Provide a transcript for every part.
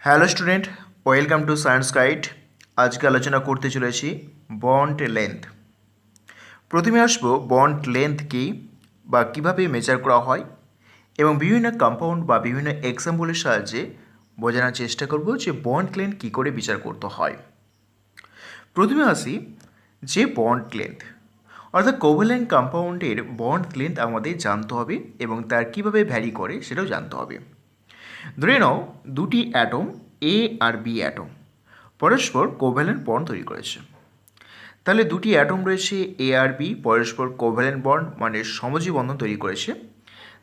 Hello student, welcome to science guide. আজকে আলোচনা করতে চলেছি বন্ড লেন্থ। প্রথমে আসবো বন্ড লেন্থ কী বা কীভাবে মেজার করা হয় এবং বিভিন্ন কম্পাউন্ড বা বিভিন্ন এক্সাম্পলের সাহায্যে বোঝানোর চেষ্টা করব যে বন্ড লেন্থ কী করে বিচার করতে হয়। প্রথমে আসি যে বন্ড লেন্থ, অর্থাৎ কোভ্যালেন্ট কম্পাউন্ডের বন্ড লেন্থ আমাদের জানতে হবে এবং তার কীভাবে ভ্যারি করে সেটাও জানতে হবে। ধরে নাও দুটি অ্যাটম এ আর বি অ্যাটম পরস্পর কোভ্যালেন্ট বন্ড তৈরি করেছে। তাহলে দুটি অ্যাটম রয়েছে এ আর বি, পরস্পর কোভ্যালেন্ট বন্ড মানে সমযোজী বন্ধন তৈরি করেছে।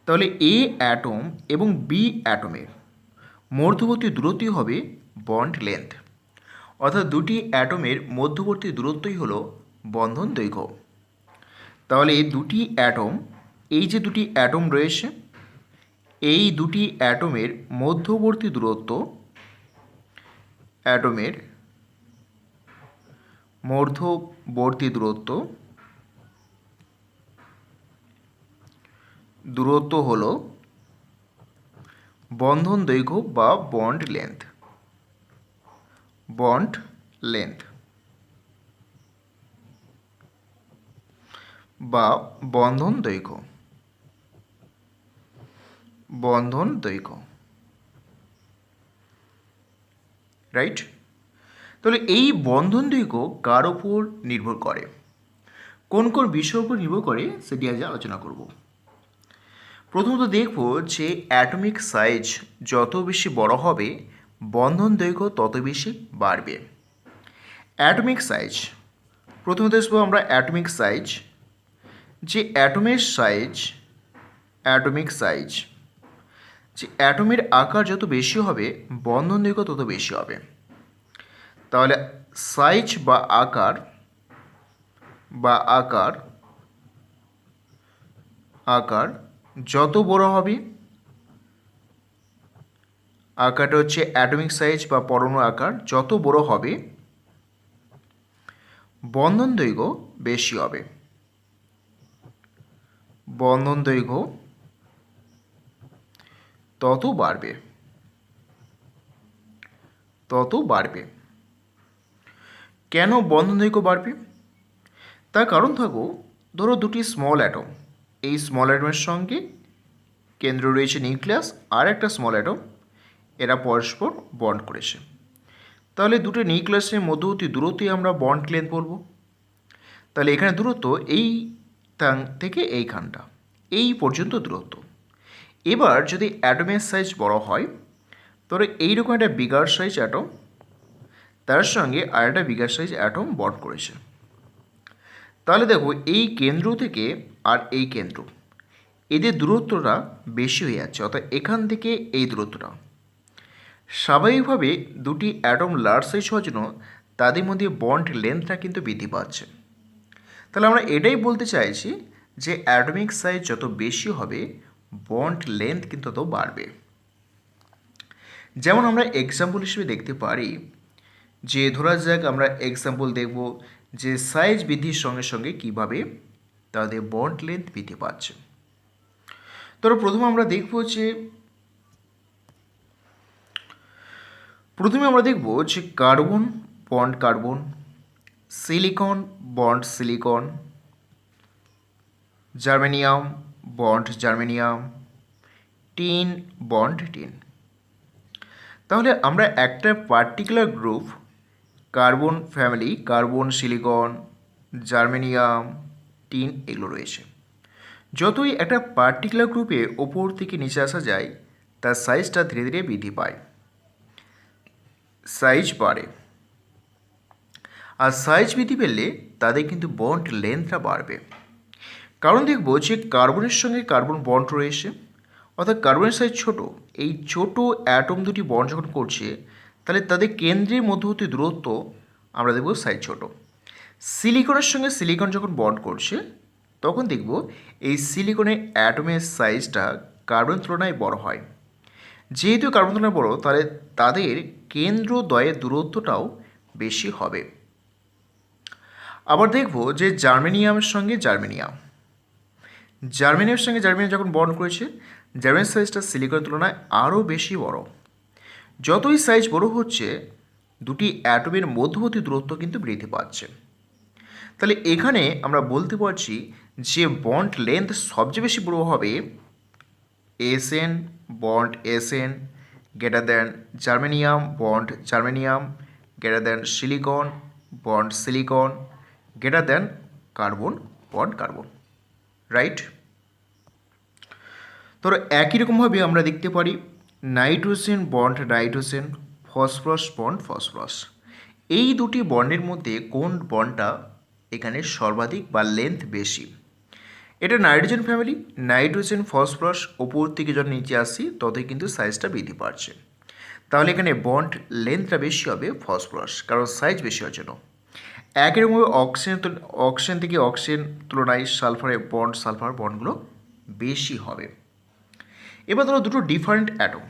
তাহলে এ অ্যাটম এবং বি অ্যাটমের মধ্যবর্তী দূরত্বই হবে বন্ড লেন্থ, অর্থাৎ দুটি অ্যাটমের মধ্যবর্তী দূরত্বই হলো বন্ধন দৈর্ঘ্য। তাহলে এই যে দুটি অ্যাটম রয়েছে, এই দুটি অ্যাটমের মধ্যবর্তী দূরত্ব হলো বন্ধন দৈর্ঘ্য বা বন্ড লেন্থ। বা বন্ধন দৈর্ঘ্য, রাইট। তাহলে এই বন্ধন দৈর্ঘ্য কার ওপর নির্ভর করে, কোন কোন বিষয়ের উপর নির্ভর করে সেটি আজ আলোচনা করব। প্রথমত দেখব যে অ্যাটমিক সাইজ যত বেশি বড় হবে বন্ধন দৈর্ঘ্য তত বেশি বাড়বে। অ্যাটমিক সাইজ, প্রথমত দেখব আমরা অ্যাটমিক সাইজ, যে অ্যাটমের আকার যত বেশি হবে বন্ধন দৈর্ঘ্য তত বেশি হবে। তাহলে সাইজ বা আকার যত বড় হবে, আকারটা হচ্ছে অ্যাটমিক সাইজ বা পরমাণু আকার যত বড় হবে বন্ধন দৈর্ঘ্য বেশি হবে। বন্ধন দৈর্ঘ্য তত বাড়বে। কেন বন্ধন দৈর্ঘ্য বাড়বে? তার কারণ ধরো দুটি স্মল অ্যাটম, এই স্মল অ্যাটমের সঙ্গে কেন্দ্র রয়েছে নিউক্লিয়াস, আর একটা স্মল অ্যাটম, এরা পরস্পর বন্ড করেছে। তাহলে দুটো নিউক্লিয়াসের মধ্যবর্তী দূরত্বই আমরা বন্ড লেন্থ বলবো। তাহলে এখানে দূরত্ব এই থেকে এইখানটা, এই পর্যন্ত দূরত্ব। এবার যদি অ্যাটমের সাইজ বড় হয়, তবে এইরকম একটা বিগার সাইজ অ্যাটম তার সঙ্গে আর একটা বিগার সাইজ অ্যাটম বন্ড করেছে। তাহলে দেখো এই কেন্দ্র থেকে আর এই কেন্দ্র, এদের দূরত্বটা বেশি হয়ে যাচ্ছে, অর্থাৎ এখান থেকে এই দূরত্বটা। স্বাভাবিকভাবে দুটি অ্যাটম লার্জ সাইজ হওয়ার জন্য তাদের মধ্যে বন্ড লেন্থটা কিন্তু বৃদ্ধি পাচ্ছে। তাহলে আমরা এটাই বলতে চাইছি যে অ্যাটমিক সাইজ যত বেশি হবে বন্ড লেন্থ কিন্তু তত বাড়বে। যেমন আমরা এক্সাম্পল হিসেবে দেখতে পারি, যে ধরা যাক আমরা এক্সাম্পল দেখব যে সাইজ বৃদ্ধির সঙ্গে সঙ্গে কীভাবে তাদের বন্ড লেন্থ বৃদ্ধি পাচ্ছে। তো প্রথমে আমরা দেখব যে carbon bond carbon, silicon bond silicon, germanium bond germanium, tin bond tin. তাহলে আমরা একটা particular group, carbon family, carbon, silicon, germanium, tin, এগুলো রয়েছে। যতই একটা পার্টিকুলার গ্রুপে ওপর থেকে নিচে আসা যায় তার সাইজটা ধীরে ধীরে বৃদ্ধি পায়, সাইজ বাড়ে। আর সাইজ বৃদ্ধি পেলে তাদের কিন্তু বন্ড লেন্থটা বাড়বে। কারণ দেখব যে কার্বনের সঙ্গে কার্বন বন্ড রয়েছে, অর্থাৎ কার্বনের সাইজ ছোট, এই ছোট অ্যাটম দুটি বন্ড যখন করছে তাহলে তাদের কেন্দ্রের মধ্যবর্তী দূরত্ব আমরা দেখব সাইজ ছোট। সিলিকনের সঙ্গে সিলিকন যখন বন্ড করছে তখন দেখব এই সিলিকনের অ্যাটমের সাইজটা কার্বনের তুলনায় বড় হয়। যেহেতু কার্বন তুলনায় বড়, তাহলে তাদের কেন্দ্রদ্বয়ের দূরত্বটাও বেশি হবে। আবার দেখব যে জার্মেনিয়ামের সঙ্গে জার্মেনিয়াম যখন বন্ড করেছে জার্মেনিয়াম সাইজটা সিলিকনের তুলনায় আরও বেশি বড়। যতই সাইজ বড় হচ্ছে দুটি অ্যাটমের মধ্যবর্তী দূরত্ব কিন্তু বৃদ্ধি পাচ্ছে। তাহলে এখানে আমরা বলতে পারছি যে বন্ড লেন্থ সবচেয়ে বেশি বড় হবে SN bond SN greater than germanium bond germanium greater than silicon bond silicon greater than carbon bond carbon, right? ধরো একই রকমভাবে আমরা দেখতে পারি nitrogen bond nitrogen phosphorus bond phosphorus. এই দুটি বন্ডের মধ্যে কোন বন্ডটা এখানে সর্বাধিক বা লেন্থ বেশি? এটা নাইট্রোজেন ফ্যামিলি, নাইট্রোজেন ফসফরাস ওপর থেকে যখন নিচে আসি ততই কিন্তু সাইজটা বৃদ্ধি পাচ্ছে। তাহলে এখানে বন্ড লেন্থটা বেশি হবে ফসফরাস, কারণ সাইজ বেশি হওয়ার জন্য। একই রকমভাবে অক্সিজেন থেকে অক্সিজেন তুলনায় সালফার বন্ডগুলো বেশি হবে। এবার ধরো দুটো ডিফারেন্ট অ্যাটম,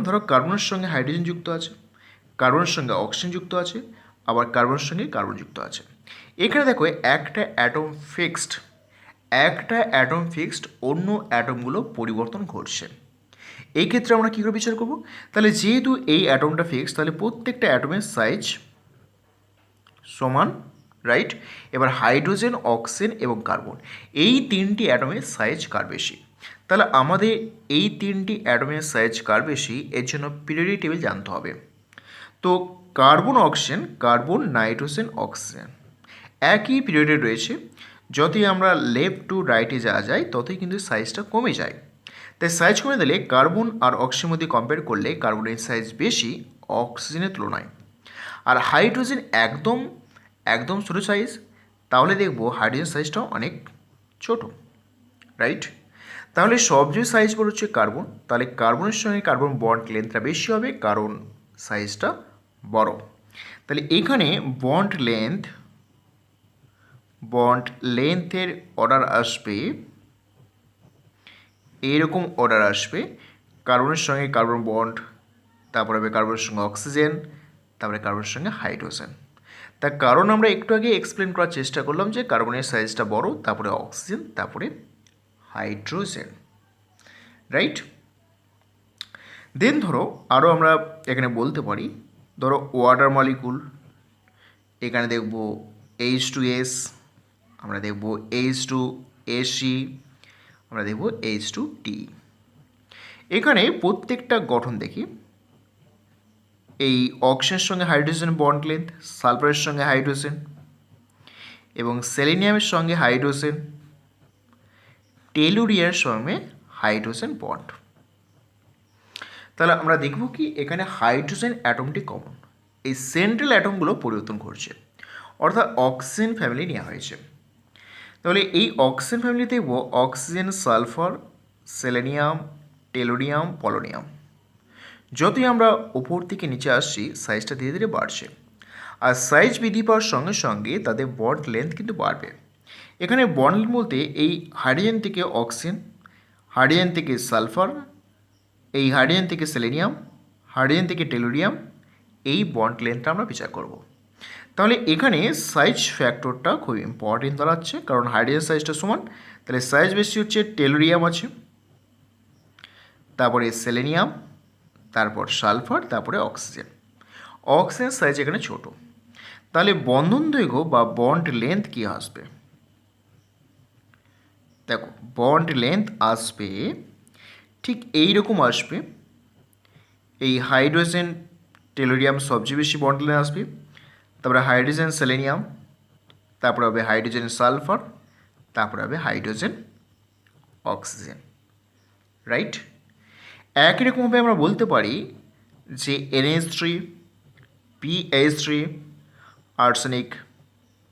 ধরো কার্বনের সঙ্গে হাইড্রোজেন যুক্ত আছে, কার্বনের সঙ্গে অক্সিজেন যুক্ত আছে, আবার কার্বনের সঙ্গে কার্বন যুক্ত আছে। এখানে দেখো একটা অ্যাটম ফিক্সড অন্য অ্যাটমগুলো পরিবর্তন ঘটছে। এই ক্ষেত্রে আমরা কী করে বিচার করব? তাহলে যেহেতু এই অ্যাটমটা ফিক্সড, তাহলে প্রত্যেকটা অ্যাটমের সাইজ সমান, রাইট? এবার হাইড্রোজেন অক্সিজেন এবং কার্বন এই তিনটি অ্যাটমের সাইজ কার বেশি? তাহলে আমাদের এই তিনটি অ্যাটমের সাইজ কার বেশি এর জন্য পিরিয়ডিক টেবিল জানতে হবে। তো carbon oxygen, carbon nitrogen oxygen একই পিরিয়ডে রয়েছে। যতই আমরা লেফট টু রাইটে যাওয়া যায় ততই কিন্তু সাইজটা কমে যায়। তাই সাইজ কমে দিলে কার্বন আর অক্সিজেনের মধ্যে কম্পেয়ার করলে কার্বনের সাইজ বেশি অক্সিজেনের তুলনায়। আর হাইড্রোজেন একদম ছোটো সাইজ, তাহলে দেখব হাইড্রোজেন সাইজটাও অনেক ছোট, রাইট? তাহলে সবচেয়ে সাইজ বড় হচ্ছে কার্বন, তাহলে কার্বনের সঙ্গে কার্বন বন্ড লেন্থটা বেশি হবে কারণ সাইজটা বড়। তাহলে এখানে বন্ড লেন্থের অর্ডার আসবে, এইরকম অর্ডার আসবে কার্বনের সঙ্গে কার্বন বন্ড, তারপরে হবে কার্বনের সঙ্গে অক্সিজেন, তারপরে কার্বনের সঙ্গে হাইড্রোজেন। তার কারণ আমরা একটু আগে এক্সপ্লেন করার চেষ্টা করলাম যে কার্বনের সাইজটা বড়, তারপরে অক্সিজেন, তারপরে হাইড্রোজেন, রাইট? দেন ধরো আরও আমরা এখানে বলতে পারি, ধরো ওয়াটার মলিকুল, এখানে দেখব H2S, আমরা দেখব H2Ac, আমরা দেখব H2T। এখানে প্রত্যেকটা গঠন দেখি, এই অক্সিজেনের সঙ্গে হাইড্রোজেন বন্ড লেন্থ, সালফারের সঙ্গে হাইড্রোজেন এবং সেলেনিয়ামের সঙ্গে হাইড্রোজেন, টেলুরিয়ার সঙ্গে হাইড্রোজেন বন্ড। তাহলে আমরা দেখব কি এখানে হাইড্রোজেন অ্যাটমটি কমন, এই সেন্ট্রাল অ্যাটমগুলো পরিবর্তন করছে, অর্থাৎ অক্সিজেন ফ্যামিলি নেওয়া হয়েছে। তাহলে এই অক্সিজেন ফ্যামিলি দেখব oxygen, sulphur, selenium, tellurium, polonium. যতই আমরা উপর থেকে নিচে আসছি সাইজটা ধীরে ধীরে বাড়ছে, আর সাইজ বৃদ্ধি পাওয়ার সঙ্গে সঙ্গে তাদের বন্ড লেন্থ কিন্তু বাড়বে। এখানে বন্ড বলতে এই হাইড্রোজেন থেকে অক্সিজেন, হাইড্রোজেন থেকে সালফার, এই হাইড্রোজেন থেকে সেলেনিয়াম, হাইড্রোজেন থেকে টেলুরিয়াম, এই বন্ড লেন্থটা আমরা বিচার করব। তাহলে এখানে সাইজ ফ্যাক্টরটা খুব ইম্পর্টেন্ট দাঁড়াচ্ছে, কারণ হাইড্রোজেন সাইজটা সমান, তাহলে সাইজ বেশি হচ্ছে টেলুরিয়াম আছে, তারপরে সেলেনিয়াম, তারপর সালফার, তারপরে অক্সিজেন। অক্সিজেন সাইজ এখানে ছোট, তাহলে বন্ধন দৈর্ঘ্য বা বন্ড লেন্থ কী আসবে? দেখো বন্ড লেন্থ আসবে ঠিক এই রকম আসবে, এই হাইড্রোজেন টেলুরিয়াম সবচেয়ে বেশি বন্ড লেন্থ আসবে, তারপরে হাইড্রোজেন সেলেনিয়াম, তারপরে হবে হাইড্রোজেন সালফার, তারপরে হবে হাইড্রোজেন অক্সিজেন, রাইট? একই রকমভাবে আমরা বলতে পারি যে NH3, PH3, আর্সেনিক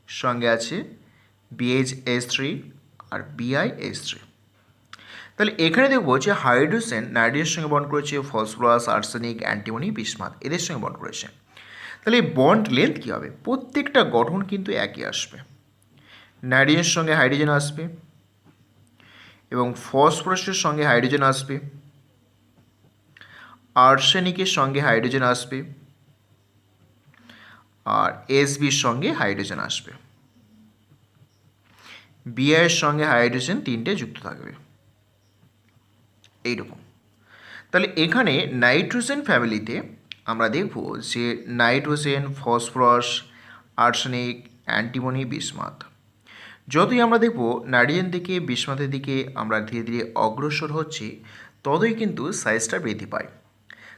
সঙ্গে আছে BHH3 আর BiH3। তাহলে এখানে দেখব যে হাইড্রোজেন নাইট্রোজেনের সঙ্গে বন্ড করেছে, ফসফরাস, আর্সেনিক, অ্যান্টিমনি, বিসমাথ এদের সঙ্গে বন্ড করেছে। তাহলে এই বন্ড লেন্থ কী হবে? প্রত্যেকটা গঠন কিন্তু একই আসবে, নাইট্রোজেনের সঙ্গে হাইড্রোজেন আসবে এবং ফসফরাসের সঙ্গে হাইড্রোজেন আসবে, আর্সেনিকের সঙ্গে হাইড্রোজেন আসবে, আর এসবির সঙ্গে হাইড্রোজেন আসবে, বিআইয়ের সঙ্গে হাইড্রোজেন তিনটে যুক্ত থাকবে এইরকম। তাহলে এখানে নাইট্রোজেন ফ্যামিলিতে আমরা দেখব যে nitrogen, phosphorus, arsenic, antimony, bismuth. যতই আমরা দেখব নাইট্রোজেন থেকে বিসমাথের দিকে আমরা ধীরে ধীরে অগ্রসর হচ্ছি, ততই কিন্তু সাইজটা বৃদ্ধি পায়।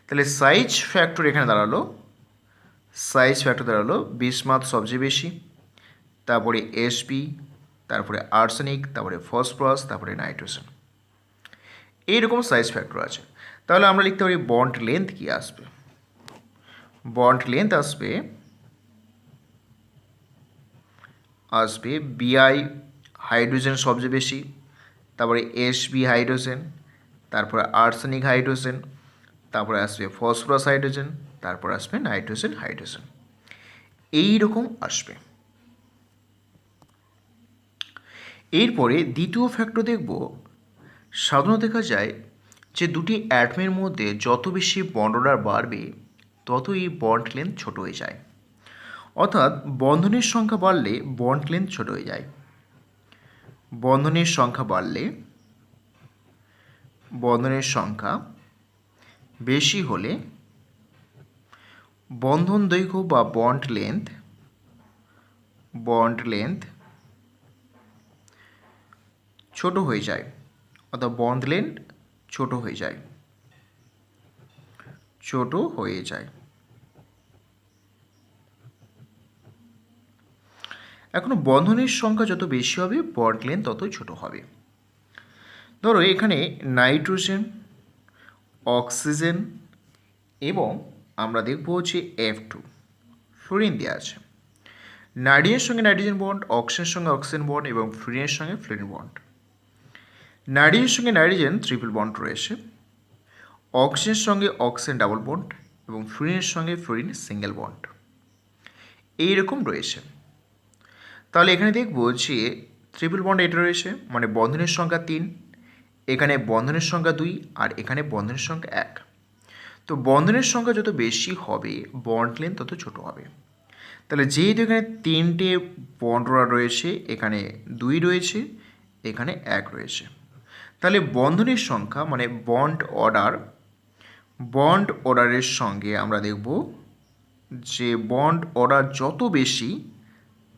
তাহলে সাইজ ফ্যাক্টর এখানে দাঁড়ালো, বিসমাথ সবচেয়ে বেশি, তারপরে এসপি, তারপরে আর্সেনিক, তারপরে ফসফরাস, তারপরে নাইট্রোজেন। এইরকম সাইজ ফ্যাক্টর আছে। তাহলে আমরা লিখতে পারি বন্ড লেন্থ কি আসবে? বন্ড লেন্থ আসবে বিআই হাইড্রোজেন সবচেয়ে বেশি, তারপরে এসবি হাইড্রোজেন, তারপরে আর্সেনিক হাইড্রোজেন, তারপরে আসবে ফসফরাস হাইড্রোজেন, তারপর আসবে নাইট্রোজেন হাইড্রোজেন। এইরকম আসবে। এরপরে দ্বিতীয় ফ্যাক্টর দেখব, সাধারণত দেখা যায় যে দুটি অ্যাটমের মধ্যে যত বেশি বন্ড অর্ডার বাড়বে ততই বন্ড লেন্থ ছোট হয়ে যায়। অর্থাৎ বন্ধনের সংখ্যা বাড়লে বন্ড লেন্থ ছোট হয়ে যায়। বন্ধনের সংখ্যা বেশি হলে বন্ধন দৈর্ঘ্য বা বন্ড লেন্থ ছোট হয়ে যায়, অর্থাৎ বন্ড লেন্থ ছোট হয়ে যায়। এখন বন্ধনের সংখ্যা যত বেশি হবে বন্ড লেন্থ ততই ছোট হবে। ধরো এখানে নাইট্রোজেন, অক্সিজেন এবং আমরা দেখব হচ্ছে F2 ফ্লোরিন দেওয়া আছে। নাইট্রোজেনের সঙ্গে নাইট্রোজেন বন্ড, অক্সিজেনের সঙ্গে অক্সিজেন বন্ড এবং ফ্লোরিনের সঙ্গে ফ্লোরিন বন্ড। নাইট্রোজেনের সঙ্গে নাইট্রোজেন ট্রিপল বন্ড রয়েছে, অক্সিজেনের সঙ্গে অক্সিজেন ডাবল বন্ড এবং ফ্লোরিনের সঙ্গে ফ্লোরিন সিঙ্গেল বন্ড। এইরকম রয়েছে। তাহলে এখানে দেখব যে ট্রিপল বন্ড এটা রয়েছে, মানে বন্ধনের সংখ্যা 3, এখানে বন্ধনের সংখ্যা 2 আর এখানে বন্ধনের সংখ্যা 1। তো বন্ধনের সংখ্যা যত বেশি হবে বন্ড লেন্থ তত ছোট হবে। তাহলে যেহেতু এখানে 3টে বন্ড অর্ডার রয়েছে, এখানে 2 রয়েছে, এখানে 1 রয়েছে, তাহলে বন্ধনের সংখ্যা মানে বন্ড অর্ডারের সঙ্গে আমরা দেখব যে বন্ড অর্ডার যত বেশি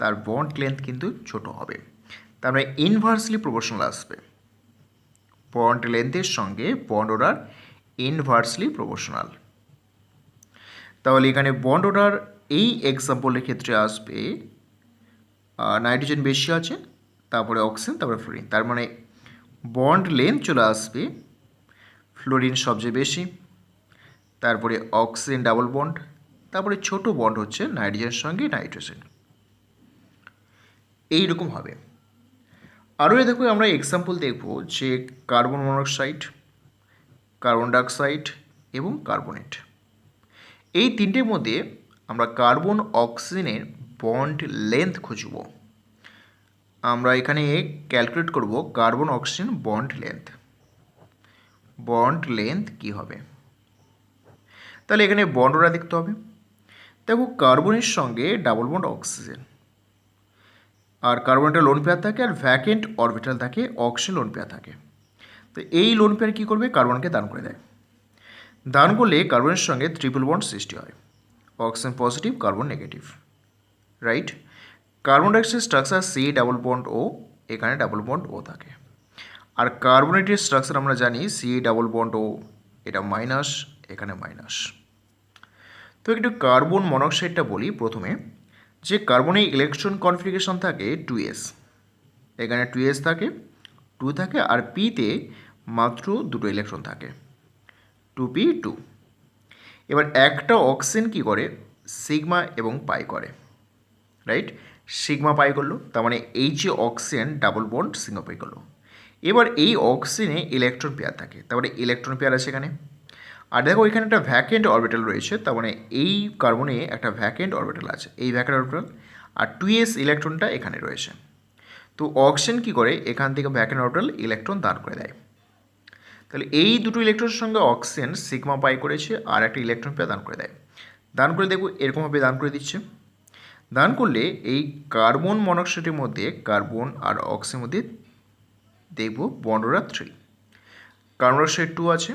তার বন্ড লেন্থ কিন্তু ছোট হবে। তার মানে ইনভার্সলি প্রপোর্শনাল আসবে। বন্ড লেন্থের সঙ্গে বন্ড অর্ডার ইনভার্সলি প্রপোর্শনাল। তাহলে এখানে বন্ড অর্ডার এই এক্সাম্পলের ক্ষেত্রে আসবে নাইট্রোজেন বেশি আছে, তারপরে অক্সিজেন, তারপরে ফ্লোরিন। তার মানে বন্ড লেন্থ চলে আসবে ফ্লোরিন সবচেয়ে বেশি, তারপরে অক্সিজেন ডাবল বন্ড, তারপরে ছোট বন্ড হচ্ছে নাইট্রোজেনের সঙ্গে নাইট্রোজেন। এইরকম হবে। আরও দেখো আমরা এক্সাম্পল দেখব যে কার্বন মনোক্সাইড, কার্বন ডাইঅক্সাইড এবং কার্বনেট। এই তিনটের মধ্যে আমরা কার্বন অক্সিজেনের বন্ড লেন্থ খুঁজব। আমরা এখানে ক্যালকুলেট করব কার্বন অক্সিজেন বন্ড লেন্থ কী হবে। তাহলে এখানে বন্ড অর্ডার দেখতে হবে। দেখো কার্বনের সঙ্গে ডাবল বন্ড অক্সিজেন, আর কার্বনটা লোন পেয়ার থাকে আর ভ্যাকেন্ট অরবিটাল থাকে, অক্সিজেন লোন পেয়ার থাকে। তো এই লোন পেয়ার কী করবে, কার্বনকে দান করে দেয়। দান করলে কার্বনের সঙ্গে ট্রিপল বন্ড সৃষ্টি হয়, oxygen positive, carbon negative, right. Carbon dioxide structure C double bond O, এখানে ডাবল বন্ড ও থাকে। আর কার্বনেটের স্ট্রাকচার আমরা জানি সি ডাবল বন্ড ও, এটা মাইনাস, এখানে মাইনাস। তো একটু কার্বন মনোক্সাইডটা বলি প্রথমে, যে কার্বনে ইলেকট্রন কনফিগারেশন থাকে 2s, এখানে 2s থাকে, 2 থাকে, আর পিতে মাত্র 2টো ইলেকট্রন থাকে, 2p2। এবার একটা অক্সিজেন কী করে, সিগমা এবং পাই করে, রাইট। সিগমা পাই করলো, তার মানে এই যে অক্সিজেন ডাবল বন্ড সিগমা পাই করলো। এবার এই অক্সিজেনে ইলেকট্রন পেয়ার থাকে, তারপরে ইলেকট্রন পেয়ার আছে এখানে। আর দেখো এখানে একটা ভ্যাকেন্ট অরবিটাল রয়েছে, তার মানে এই কার্বনে একটা ভ্যাকেন্ট অরবিটাল আছে, এই ভ্যাকেন্ট অরবিটাল, আর 2s ইলেকট্রনটা এখানে রয়েছে। তো অক্সিজেন কী করে, এখান থেকে ভ্যাকেন্ট অরবিটাল ইলেকট্রন দান করে দেয়। তাহলে এই দুটো ইলেকট্রনের সঙ্গে অক্সিজেন সিগমা পাই করেছে আর একটা ইলেকট্রন পেয়ার দান করে দেয়। দান করে দেখো এরকমভাবে দান করে দিচ্ছে। দান করলে এই কার্বন মনোক্সাইডের মধ্যে, কার্বন আর অক্সিজেনের মধ্যে দেখব বন্ড অর্ডার 3, কার্বন ডাইঅক্সাইড 2 আছে,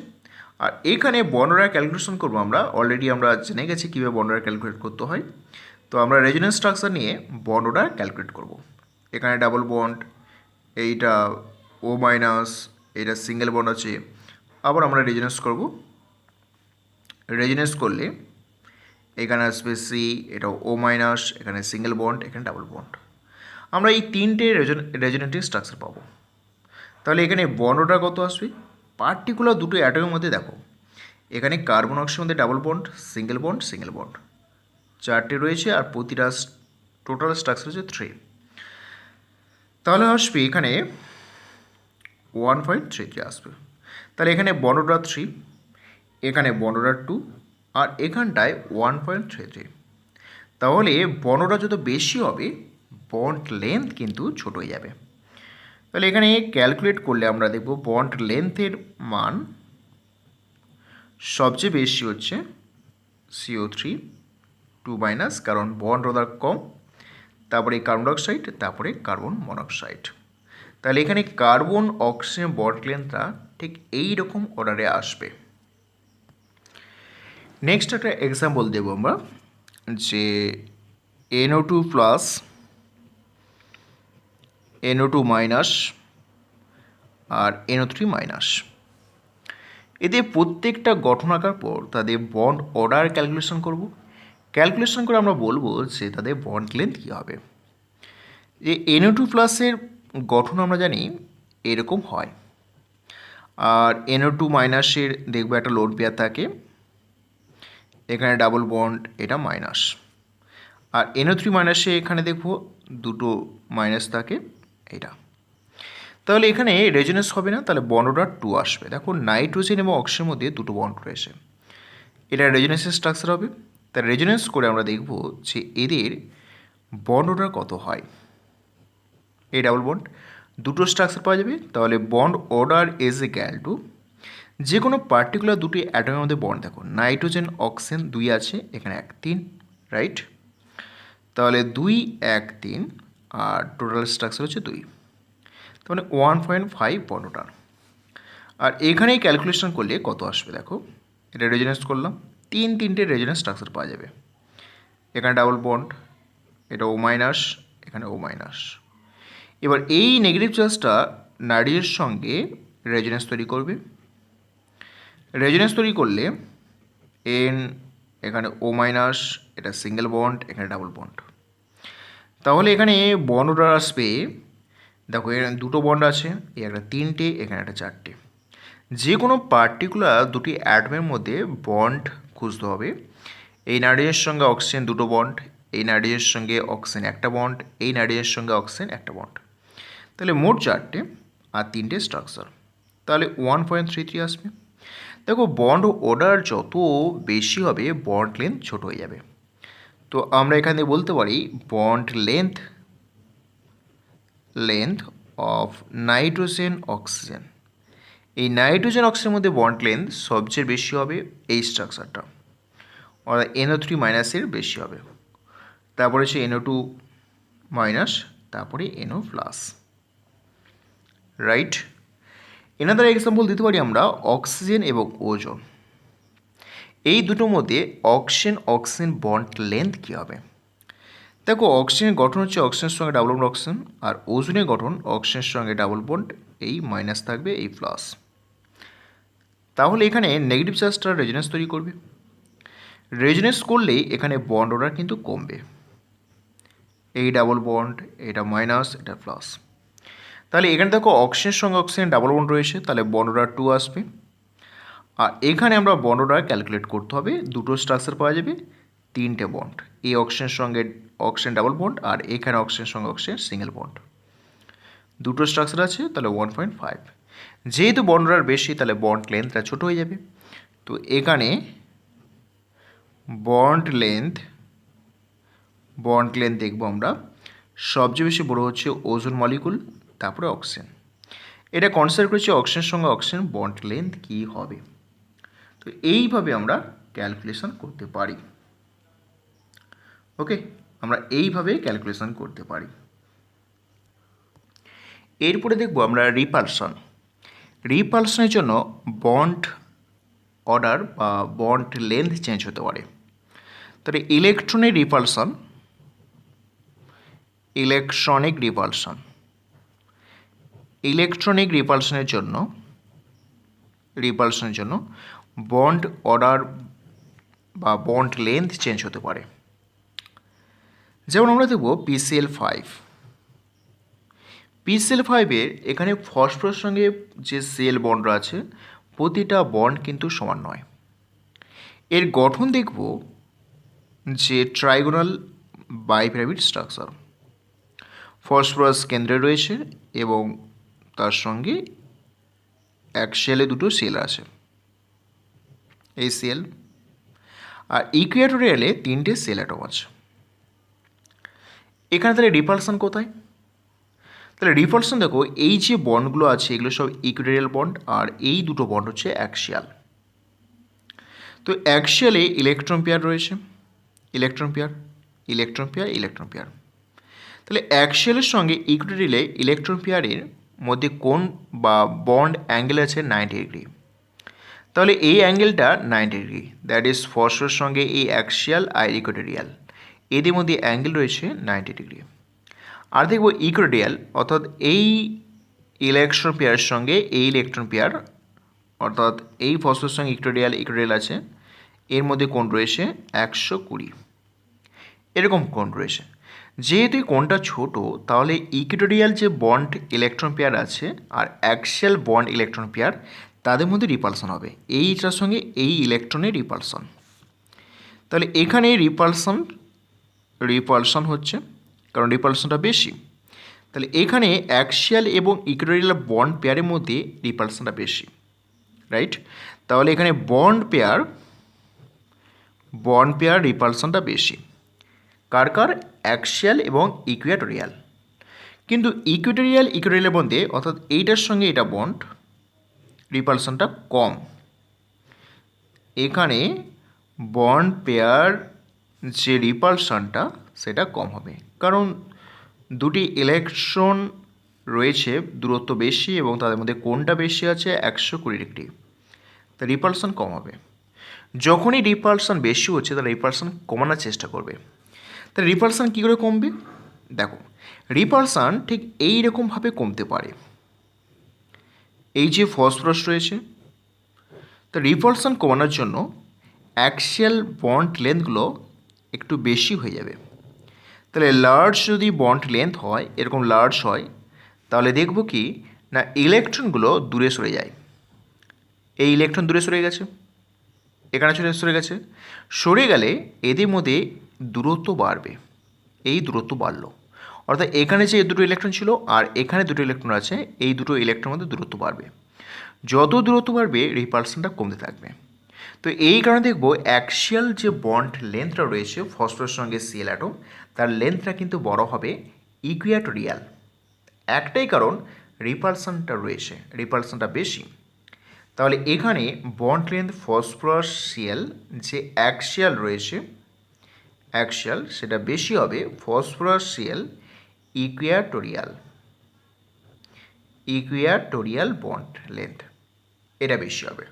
আর এখানে বর্ণরা ক্যালকুলেশন করবো আমরা অলরেডি আমরা জেনে গেছি কীভাবে বর্ণরা ক্যালকুলেট করতে হয়। তো আমরা রেজোনেন্স স্ট্রাকচার নিয়ে বর্ণরা ক্যালকুলেট করব। এখানে ডাবল বন্ড, এইটা ও মাইনাস, এটা সিঙ্গেল বন্ড আছে। আবার আমরা রেজোনেন্স করব। রেজোনেন্স করলে এখানে আসবে সি, এটা ও মাইনাস, এখানে সিঙ্গেল বন্ড, এখানে ডাবল বন্ড। আমরা এই তিনটে রেজোনেটিভ স্ট্রাকচার পাবো। তাহলে এখানে বন্ডটা কত আসবে? পার্টিকুলার দুটো অ্যাটমের মধ্যে দেখো, এখানে কার্বন অক্সিজেনের মধ্যে double bond, single bond, single bond চারটে রয়েছে, আর প্রতিটা টোটাল স্ট্রাকচার হচ্ছে 3। তাহলে আসবে এখানে 1.33 আসবে। তাহলে এখানে বন্ডটা 3, এখানে বন্ডটা 2, আর এখানটায় 1.33। তাহলে বন্ডটা যত বেশি হবে বন্ড লেন্থ কিন্তু ছোট হয়ে যাবে। তাহলে এখানে ক্যালকুলেট করলে আমরা দেখব বন্ড লেন্থের মান সবচেয়ে বেশি হচ্ছে CO3 2-, কারণ বন্ড ওদের কম, তারপরে কার্বন ডাইঅক্সাইড, তারপরে কার্বন মনোক্সাইড। তাহলে এখানে কার্বন অক্সিজেন বন্ড লেন্থটা ঠিক এই রকম অর্ডারে আসবে। নেক্সট একটা এক্সাম্পল দেবো আমরা, যে NO2 প্লাস, NO2 মাইনাস আর NO3 মাইনাস, এদের প্রত্যেকটা গঠন আঁকার পর তাদের বন্ড অর্ডার ক্যালকুলেশন করব। ক্যালকুলেশন করে আমরা বলবো যে তাদের বন্ড লেন্থ কী হবে। যে NO2 প্লাসের গঠন আমরা জানি এরকম হয়, আর NO2 মাইনাসের দেখবো একটা লোড পেয়ার থাকে, এখানে ডাবল বন্ড, এটা মাইনাস। আর NO3 মাইনাসে এখানে দেখবো দুটো মাইনাস থাকে, এটা। তাহলে এখানে রেজোনেন্স হবে না, তাহলে বন্ডটা 2 আসবে। দেখো নাইট্রোজেন এবং অক্সিজেনের মধ্যে দুটো বন্ড রয়েছে, এটা রেজোনেন্সের স্ট্রাকচার হবে। তাই রেজোনেন্স করে আমরা দেখব যে এদের বন্ডটা কত হয়। এই ডাবল বন্ড দুটো স্ট্রাকচার পাওয়া যাবে, তাহলে bond order is equal to যে কোনো পার্টিকুলার দুটি অ্যাটমের মধ্যে বন্ড, দেখো নাইট্রোজেন অক্সিজেন 2 আছে, এখানে 1 3, রাইট। তাহলে 2 1 3 আর টোটাল স্ট্রাকচার হচ্ছে 2, তাহলে 1.5 বন্ডটা। আর এখানেই ক্যালকুলেশন করলে কত আসবে দেখো, এটা রেজোনেন্স করলাম, তিনটে রেজোনেন্স স্ট্রাকচার পাওয়া যাবে। এখানে ডাবল বন্ড, এটা ও মাইনাস, এখানে ও মাইনাস। এবার এই নেগেটিভ চার্জটা নাইট্রোজেনের সঙ্গে রেজোনেন্স তৈরি করবে। রেজোনেন্স তৈরি করলে N, এখানে ও মাইনাস, এটা সিঙ্গেল বন্ড, এখানে ডাবল বন্ড। তাহলে এখানে বন্ডটা আসবে, দেখো এখানে দুটো বন্ড আছে, একটা 3টে, এখানে একটা 4টে। যে কোনো পার্টিকুলার দুটি অ্যাটমের মধ্যে বন্ড খুঁজতে হবে। এই নাইট্রোজেনের সঙ্গে অক্সিজেন দুটো বন্ড, এই নাইট্রোজেনের সঙ্গে অক্সিজেন একটা বন্ড, এই নাইট্রোজেনের সঙ্গে অক্সিজেন একটা বন্ড। তাহলে মোট 4টে আর 3টে স্ট্রাকচার, তাহলে 1.33 আসবে। দেখো বন্ড অর্ডার যত বেশি হবে বন্ড লেন্থ ছোট হয়ে যাবে। তো আমরা এখানে বলতে পারি bond length of nitrogen oxygen, এই নাইট্রোজেন অক্সিজেনের মধ্যে বন্ড লেন্থ সবচেয়ে বেশি হবে এই স্ট্রাকচারটা, অর্থাৎ NO3 মাইনাসের বেশি হবে। তারপরে হচ্ছে NO2 মাইনাস, তারপরে NO plus, right. Another example দিতে পারি আমরা অক্সিজেন এবং ওজোন, এই দুটোর মধ্যে অক্সিজেন বন্ড লেন্থ কী হবে। দেখো অক্সিজেনের গঠন হচ্ছে অক্সিজেনের সঙ্গে ডাবল বন্ড অক্সিজেন, আর ওজোনের গঠন অক্সিজেনের সঙ্গে ডাবল বন্ড, এই মাইনাস থাকবে, এই প্লাস। তাহলে এখানে নেগেটিভ চার্জটা রেজোনেন্স তৈরি করবে। রেজোনেন্স করলেই এখানে বন্ড অর্ডার কিন্তু কমবে, এই ডাবল বন্ড, এটা মাইনাস, এটা প্লাস। তাহলে এখানে দেখো অক্সিজেনের সঙ্গে অক্সিজেন ডাবল বন্ড রয়েছে, তাহলে বন্ড অর্ডার 2 আসবে। আর এখানে আমরা বন্ড অর্ডার ক্যালকুলেট করতে হবে, দুটো স্ট্রাকচার পাওয়া যাবে, 3টে বন্ড, এই অক্সিজেনের সঙ্গে অক্সিজেন ডাবল বন্ড, আর এখানে অক্সিজেনের সঙ্গে অক্সিজেন সিঙ্গেল বন্ড, দুটো স্ট্রাকচার আছে, তাহলে 1.5। যেহেতু বন্ড অর্ডার বেশি তাহলে বন্ড লেন্থটা ছোটো হয়ে যাবে। তো এখানে বন্ড লেন্থ দেখবো আমরা সবচেয়ে বেশি বড় হচ্ছে ওজোন মলিকুল, তারপরে অক্সিজেন। এটা কনসিডার করেছি অক্সিজেনের সঙ্গে অক্সিজেন বন্ড লেন্থ কী হবে। তো এইভাবে আমরা ক্যালকুলেশন করতে পারি। ওকে, আমরা এইভাবে ক্যালকুলেশন করতে পারি। এরপরে দেখব আমরা রিপালশনের জন্য বন্ড অর্ডার বা বন্ড লেন্থ চেঞ্জ হতে পারে। তাহলে ইলেকট্রনিক রিপালশনের জন্য বন্ড অর্ডার বা বন্ড লেন্থ চেঞ্জ হতে পারে। যেমন আমরা দেখব PCl5-এর এখানে ফসফরাসের সঙ্গে যে সেল বন্ড আছে প্রতিটা বন্ড কিন্তু সমান নয়। এর গঠন দেখব যে ট্রাইগোনাল বাইপিরামিড স্ট্রাকচার। ফসফরাস কেন্দ্রে রয়েছে এবং তার সঙ্গে এক সেলে দুটো সেল আছে, এই সেল। আর ইকুয়েটোরিয়ালে 3টে সেল অ্যাটম আছে। এখানে তাহলে রিপালশন কোথায়? তাহলে রিপালশন দেখো, এই যে বন্ডগুলো আছে এগুলো সব ইকুয়েটোরিয়াল বন্ড, আর এই দুটো বন্ড হচ্ছে অ্যাক্সিয়াল। তো অ্যাক্সিয়ালে ইলেকট্রন পেয়ার রয়েছে, ইলেকট্রন পেয়ার। তাহলে অ্যাক্সিয়ালের সঙ্গে ইকুয়েটোরিয়ালে ইলেকট্রন পেয়ারের মধ্যে কোণ বা বন্ড অ্যাঙ্গেল আছে 90 ডিগ্রি। তাহলে এই অ্যাঙ্গেলটা 90 ডিগ্রি, দ্যাট ইজ ফসফরাসের সঙ্গে এই অ্যাক্সিয়াল আর ইকুয়েটোরিয়াল এদের মধ্যে অ্যাঙ্গেল রয়েছে 90 ডিগ্রি। আর দেখব ইকুয়েটোরিয়াল, অর্থাৎ এই ইলেকট্রন পেয়ারের সঙ্গে এই ইলেকট্রন পেয়ার, অর্থাৎ এই ফসফরাসের সঙ্গে ইকুয়েটোরিয়াল আছে, এর মধ্যে কোণ রয়েছে 120, এরকম কোণ রয়েছে। যেহেতু এই কোণটা ছোট, তাহলে ইকুয়েটোরিয়াল যে বন্ড ইলেকট্রন পেয়ার আছে আর অ্যাক্সিয়াল বন্ড ইলেকট্রন পেয়ার তাদের মধ্যে রিপালশন হবে, এইটার সঙ্গে এই ইলেকট্রনের রিপালশন। তাহলে এখানে রিপালশন হচ্ছে, কারণ রিপালশনটা বেশি। তাহলে এখানে অ্যাক্সিয়াল এবং ইকুয়েটোরিয়াল বন্ড পেয়ারের মধ্যে রিপালশনটা বেশি, রাইট? তাহলে এখানে বন্ড পেয়ার রিপালশনটা বেশি কার অ্যাক্সিয়াল এবং ইকুয়েটোরিয়াল। কিন্তু ইকুয়েটোরিয়ালের মধ্যে, অর্থাৎ এইটার সঙ্গে এটা বন্ড, রিপালশনটা কম। এখানে বন্ড পেয়ার যে রিপালশনটা সেটা কম হবে, কারণ দুটি ইলেকট্রন রয়েছে, দূরত্ব বেশি এবং তাদের মধ্যে কোণটা বেশি আছে 120 ডিগ্রি, তা রিপালশন কম হবে। যখনই রিপালশন বেশি হচ্ছে তাহলে রিপালশন কমানোর চেষ্টা করবে। তাহলে রিপালশন কী করে কমবে? দেখো, রিপালশন ঠিক এই রকমভাবে কমতে পারে। এই যে ফসফরাস রয়েছে, তো রিপালশন কমানোর জন্য অ্যাক্সিয়াল বন্ড লেন্থগুলো একটু বেশি হয়ে যাবে। তাহলে লার্জ যদি বন্ড লেন্থ হয়, এরকম লার্জ হয়, তাহলে দেখব কি না ইলেকট্রনগুলো দূরে সরে যায়। এই ইলেকট্রন দূরে সরে গেছে, এখানে সরে গেছে। সরে গেলে এদের মধ্যে দূরত্ব বাড়বে, এই দূরত্ব বাড়লো, অর্থাৎ এখানে যে দুটো ইলেকট্রন ছিল আর এখানে দুটো ইলেকট্রন আছে, এই দুটো ইলেকট্রনের মধ্যে দূরত্ব বাড়বে। যত দূরত্ব বাড়বে রিপালশনটা কমতে থাকবে। তো এই কারণে দেখব অ্যাক্সিয়াল যে বন্ড লেন্থটা রয়েছে ফসফরাসের সঙ্গে সিএল অ্যাটম, তার লেন্থটা কিন্তু বড় হবে ইকুয়েটোরিয়াল। একটাই কারণ, রিপালশনটা বেশি। তাহলে এখানে বন্ড লেন্থ ফসফরাস সিএল যে অ্যাক্সিয়াল রয়েছে, সেটা বেশি হবে phosphorus CL Equatorial bond length, এটা বেশি হবে।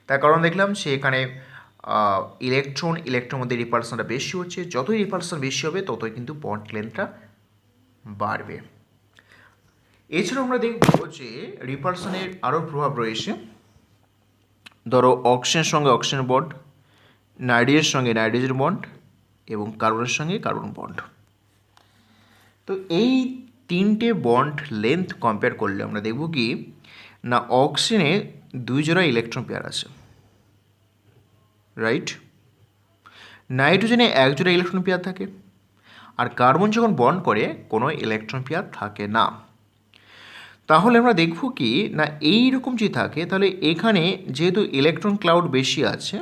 তার কারণ দেখলাম সে এখানে ইলেকট্রন মধ্যে রিপালশনটা বেশি হচ্ছে, যতই রিপালশন বেশি হবে ততই কিন্তু বন্ড লেন্থটা বাড়বে। এছাড়াও আমরা দেখব যে রিপালশনের আরও প্রভাব রয়েছে। ধরো অক্সিজেনের সঙ্গে অক্সিজেন বন্ড, নাইট্রোজেনের সঙ্গে নাইট্রোজেন বন্ড এবং কার্বনের সঙ্গে কার্বন বন্ড। তো এই 3টে বন্ড লেন্থ কম্পেয়ার করলে আমরা দেখব কি না অক্সিজেনে 2 জোড়া ইলেকট্রন পেয়ার আছে, রাইট? নাইট্রোজেনে 1 জোড়া ইলেকট্রন পেয়ার থাকে, আর কার্বন যখন বন্ড করে কোনো ইলেকট্রন পেয়ার থাকে না। তাহলে আমরা দেখব কি না এই রকম যদি থাকে, তাহলে এখানে যেহেতু ইলেকট্রন ক্লাউড বেশি আছে,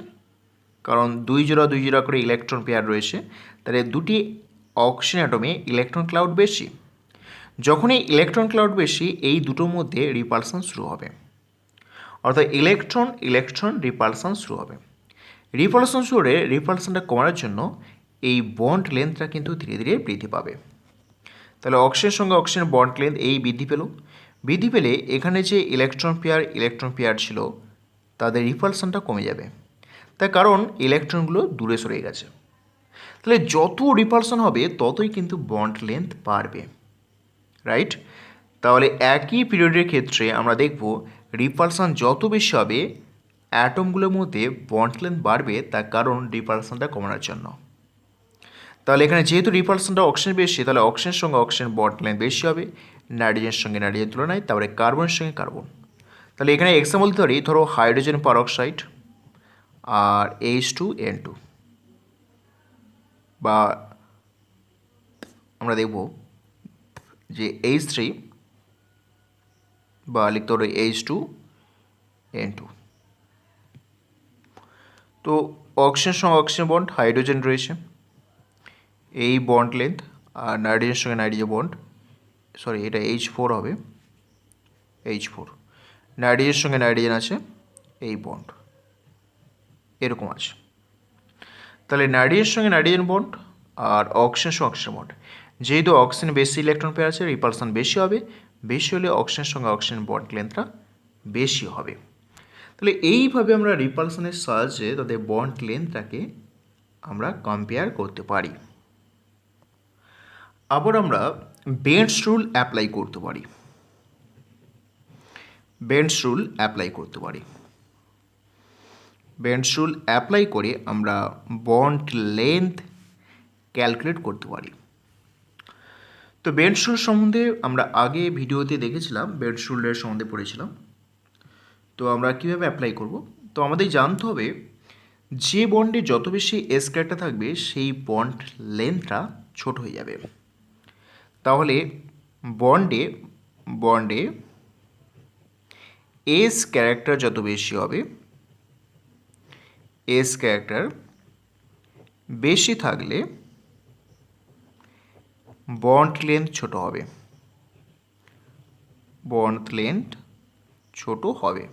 কারণ 2 জোড়া করে ইলেকট্রন পেয়ার রয়েছে, তাহলে দুটি অক্সিজেন অ্যাটমে ইলেকট্রন ক্লাউড বেশি। যখনই ইলেকট্রন ক্লাউড বেশি, এই দুটোর মধ্যে রিপালশন শুরু হবে, অর্থাৎ ইলেকট্রন রিপালশন শুরু হবে। রিপালশন শুরু হলে রিপালশনটা কমানোর জন্য এই বন্ড লেন্থটা কিন্তু ধীরে ধীরে বৃদ্ধি পাবে। তাহলে অক্সিজেনের সঙ্গে অক্সিজেন বন্ড লেন্থ এই বৃদ্ধি পেলে এখানে যে ইলেকট্রন পেয়ার ছিল তাদের রিপালশনটা কমে যাবে, তার কারণ ইলেকট্রনগুলো দূরে সরে গেছে। তাহলে যত রিপালশন হবে ততই কিন্তু বন্ড লেন্থ বাড়বে, রাইট? তাহলে একই পিরিয়ডের ক্ষেত্রে আমরা দেখব রিপালশন যত বেশি হবে অ্যাটমগুলোর মধ্যে বন্ড লেন্থ বাড়বে, তার কারণ রিপালশনটা কমানোর জন্য। তাহলে এখানে যেহেতু রিপালশনটা অক্সিজেন বেশি, তাহলে অক্সিজেনের সঙ্গে অক্সিজেন বন্ড লেন্থ বেশি হবে, নাইট্রোজেনের সঙ্গে নাইট্রোজেনের তুলনায়, তারপরে কার্বনের সঙ্গে কার্বন। তাহলে এখানে এক্সাম্পল ধরি, ধরো হাইড্রোজেন পারঅক্সাইড আর H2N2, বা আমরা দেখব যে H3 বা লিখতে পারো H2N2। তো অক্সিজেনের সঙ্গে অক্সিজেন বন্ড, হাইড্রোজেন রয়েছে, এই বন্ড লেন্থ, আর নাইট্রোজেনের সঙ্গে নাইট্রোজেন বন্ড, সরি এটা H4 হবে, H4, নাইট্রোজেনের সঙ্গে নাইট্রোজেন আছে, এই বন্ড এরকম আছে। তাহলে নাইট্রোজেনের সঙ্গে নাইট্রোজেন বন্ড আর অক্সিজেনের সঙ্গে অক্সিজেন বন্ড, যেহেতু অক্সিজেন বেশি ইলেকট্রন পেয়ার আছে, রিপালশন বেশি হবে, বেশি হলে অক্সিজেনের সঙ্গে অক্সিজেন বন্ড লেন্থটা বেশি হবে। তাহলে এইভাবে আমরা রিপালশনের সাহায্যে তাদের বন্ড লেন্থটাকে আমরা কম্পেয়ার করতে পারি। আবার আমরা বেন্টস রুল অ্যাপ্লাই করতে পারি। বেন্টস রুল অ্যাপ্লাই করতে পারি। বেন্টস রুল অ্যাপ্লাই করে আমরা বন্ড লেন্থ ক্যালকুলেট করতে পারি। তো বেন্টস রুল সম্বন্ধে আমরা আগে ভিডিওতে দেখেছিলাম, বেন্টস রুলের সম্বন্ধে পড়েছিলাম। তো আমরা কীভাবে অ্যাপ্লাই করব? তো আমাদের জানতে হবে যে বন্ডে যত বেশি এস ক্যারেক্টার থাকবে সেই বন্ড লেন্থটা ছোট হয়ে যাবে। তাহলে বন্ডে এস ক্যারেক্টার যত বেশি হবে, এস ক্যারেক্টার বেশি থাকলে বন্ড লেন্থ ছোট হবে, বন্ড লেন্থ ছোট হবে।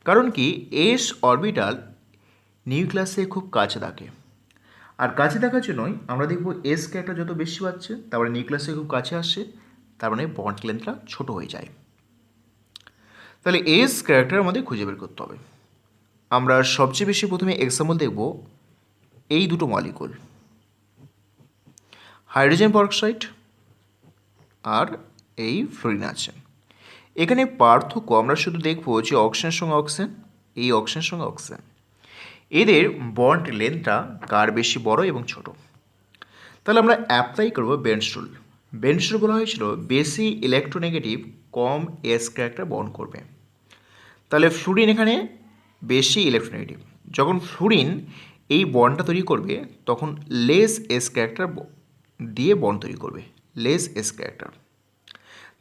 কারণ কি, এস অরবিটাল নিউক্লিয়াসে খুব কাছে থাকে, আর কাছে থাকার জন্যই আমরা দেখব এস ক্যারেক্টার যত বেশি পাচ্ছে, তারপরে নিউক্লিয়াসে খুব কাছে আসছে, তার মানে বন্ড লেন্থটা ছোট হয়ে যায়। তাহলে এস ক্যারেক্টার আমাদের খুঁজে বের করতে হবে। আমরা সবচেয়ে বেশি প্রথমে এক্সাম্পল দেখব এই দুটো মলিকুল, হাইড্রোজেন পারঅক্সাইড আর এই ফ্লোরিন আছে। এখানে পার্থক্য আমরা শুধু দেখব যে অক্সিজেনের সঙ্গে অক্সিজেন, এই অক্সিজেনের সঙ্গে অক্সিজেন, এদের বন্ড লেন্থটা কার বেশি বড় এবং ছোট। তাহলে আমরা অ্যাপ্লাই করব বেন্টস রুল। বেন্টস রুল বলা হয়েছিল বেশি ইলেকট্রোনেগেটিভ কম এস ক্যারেক্টার বন্ড করবে। তাহলে ফ্লুরিন এখানে বেশি ইলেকট্রোনেগেটিভ, যখন ফ্লুরিন এই বন্ডটা তৈরি করবে তখন লেস এস ক্যারেক্টার দিয়ে বন্ড তৈরি করবে, লেস এস ক্যারেক্টার।